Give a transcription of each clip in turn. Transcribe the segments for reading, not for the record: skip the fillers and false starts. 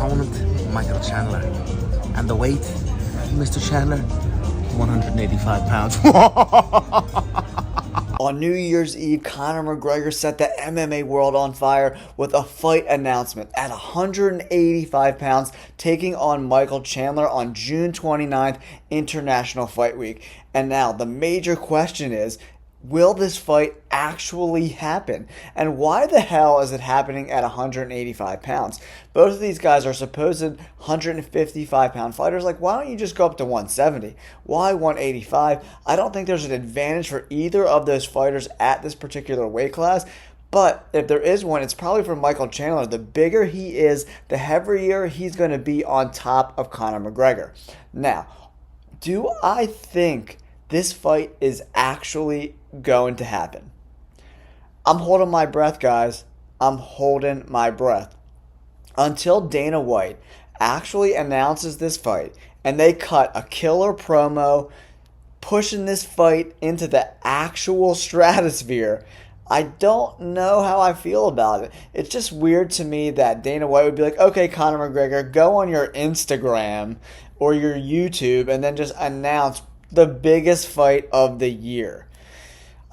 opponent, Michael Chandler. And the weight, Mr. Chandler, 185 pounds. On New Year's Eve, Conor McGregor set the MMA world on fire with a fight announcement at 185 pounds, taking on Michael Chandler on June 29th, International Fight Week. And now the major question is, will this fight actually happen? And why the hell is it happening at 185 pounds? Both of these guys are supposed 155 pound fighters. Like, why don't you just go up to 170? Why 185? I don't think there's an advantage for either of those fighters at this particular weight class. But if there is one, it's probably for Michael Chandler. The bigger he is, the heavier he's going to be on top of Conor McGregor. Now, do I think this fight is actually going to happen? I'm holding my breath, guys. I'm holding my breath until Dana White actually announces this fight and they cut a killer promo pushing this fight into the actual stratosphere. I don't know how I feel about it. It's just weird to me that Dana White would be like, okay, Conor McGregor, go on your Instagram or your YouTube and then just announce the biggest fight of the year.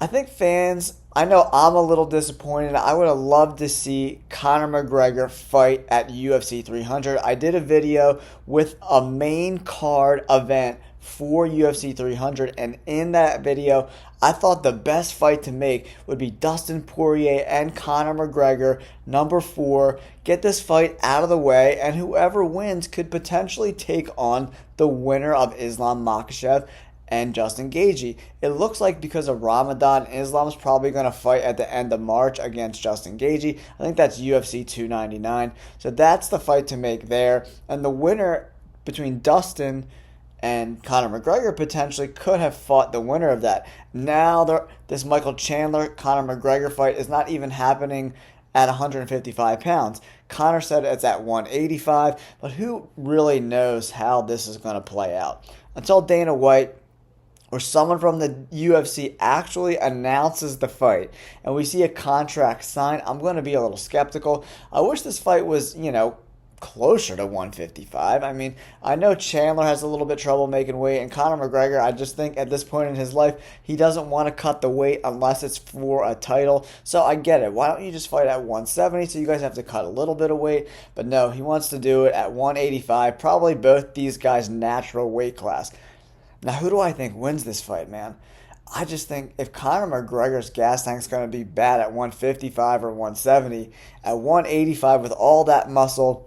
I think fans, I know I'm a little disappointed. I would have loved to see Conor McGregor fight at UFC 300. I did a video with a main card event for UFC 300, and in that video, I thought the best fight to make would be Dustin Poirier and Conor McGregor, number 4. Get this fight out of the way, and whoever wins could potentially take on the winner of Islam Makhachev and Justin Gaethje. It looks like because of Ramadan, Islam's probably going to fight at the end of March against Justin Gaethje. I think that's UFC 299. So that's the fight to make there. And the winner between Dustin and Conor McGregor potentially could have fought the winner of that. Now this Michael Chandler Conor McGregor fight is not even happening at 155 pounds. Conor said it's at 185, but who really knows how this is going to play out? Until Dana White or someone from the UFC actually announces the fight and we see a contract signed, I'm going to be a little skeptical. I wish this fight was, closer to 155. I mean, I know Chandler has a little bit trouble making weight, and Conor McGregor, I just think at this point in his life, he doesn't want to cut the weight unless it's for a title. So I get it. Why don't you just fight at 170 so you guys have to cut a little bit of weight? But no, he wants to do it at 185, probably both these guys' natural weight class. Now, who do I think wins this fight, man? I just think if Conor McGregor's gas tank's going to be bad at 155 or 170, at 185 with all that muscle,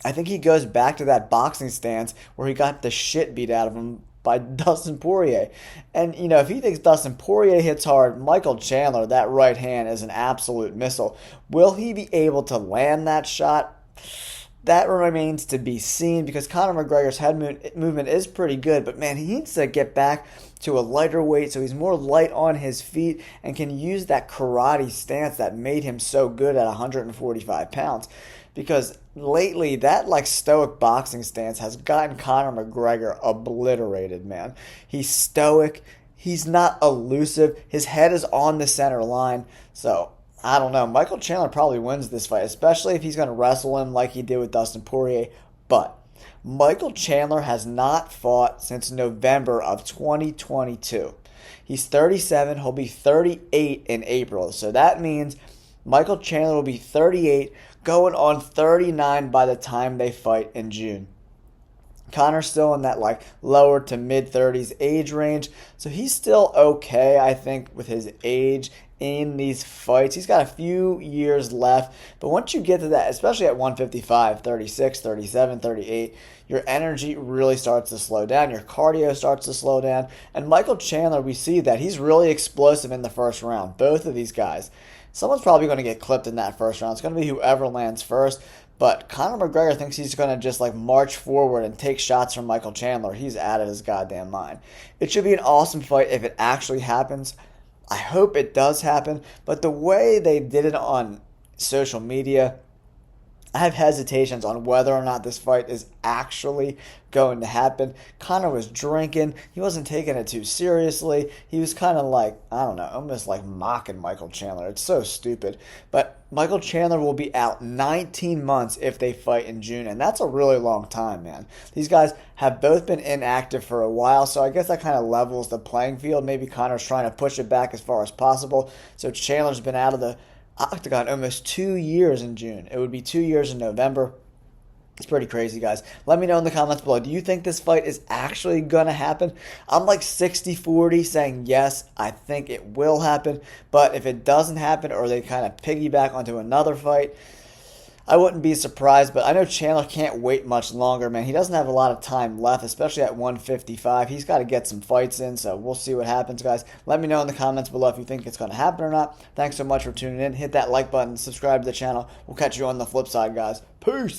I think he goes back to that boxing stance where he got the shit beat out of him by Dustin Poirier. And, if he thinks Dustin Poirier hits hard, Michael Chandler, that right hand is an absolute missile. Will he be able to land that shot? That remains to be seen because Conor McGregor's head movement is pretty good, but man, he needs to get back to a lighter weight so he's more light on his feet and can use that karate stance that made him so good at 145 pounds. Because lately, that stoic boxing stance has gotten Conor McGregor obliterated, man. He's stoic. He's not elusive. His head is on the center line. So, I don't know. Michael Chandler probably wins this fight, especially if he's going to wrestle him like he did with Dustin Poirier. But Michael Chandler has not fought since November of 2022. He's 37. He'll be 38 in April. So that means Michael Chandler will be 38, going on 39 by the time they fight in June. Conor's still in that lower to mid-30s age range, so he's still okay, I think, with his age in these fights. He's got a few years left, but once you get to that, especially at 155, 36, 37, 38, your energy really starts to slow down. Your cardio starts to slow down. And Michael Chandler, we see that he's really explosive in the first round, both of these guys. Someone's probably going to get clipped in that first round. It's going to be whoever lands first. But Conor McGregor thinks he's going to just march forward and take shots from Michael Chandler. He's out of his goddamn mind. It should be an awesome fight if it actually happens. I hope it does happen. But the way they did it on social media, I have hesitations on whether or not this fight is actually going to happen. Conor was drinking. He wasn't taking it too seriously. He was kind of I don't know, almost mocking Michael Chandler. It's so stupid. But Michael Chandler will be out 19 months if they fight in June, and that's a really long time, man. These guys have both been inactive for a while, so I guess that kind of levels the playing field. Maybe Conor's trying to push it back as far as possible. So Chandler's been out of the octagon almost 2 years in June. It would be 2 years in November. It's pretty crazy, guys. Let me know in the comments below. Do you think this fight is actually going to happen? I'm like 60-40 saying yes, I think it will happen. But if it doesn't happen or they kind of piggyback onto another fight, I wouldn't be surprised. But I know Chandler can't wait much longer, man. He doesn't have a lot of time left, especially at 155. He's got to get some fights in, so we'll see what happens, guys. Let me know in the comments below if you think it's going to happen or not. Thanks so much for tuning in. Hit that like button, subscribe to the channel. We'll catch you on the flip side, guys. Peace!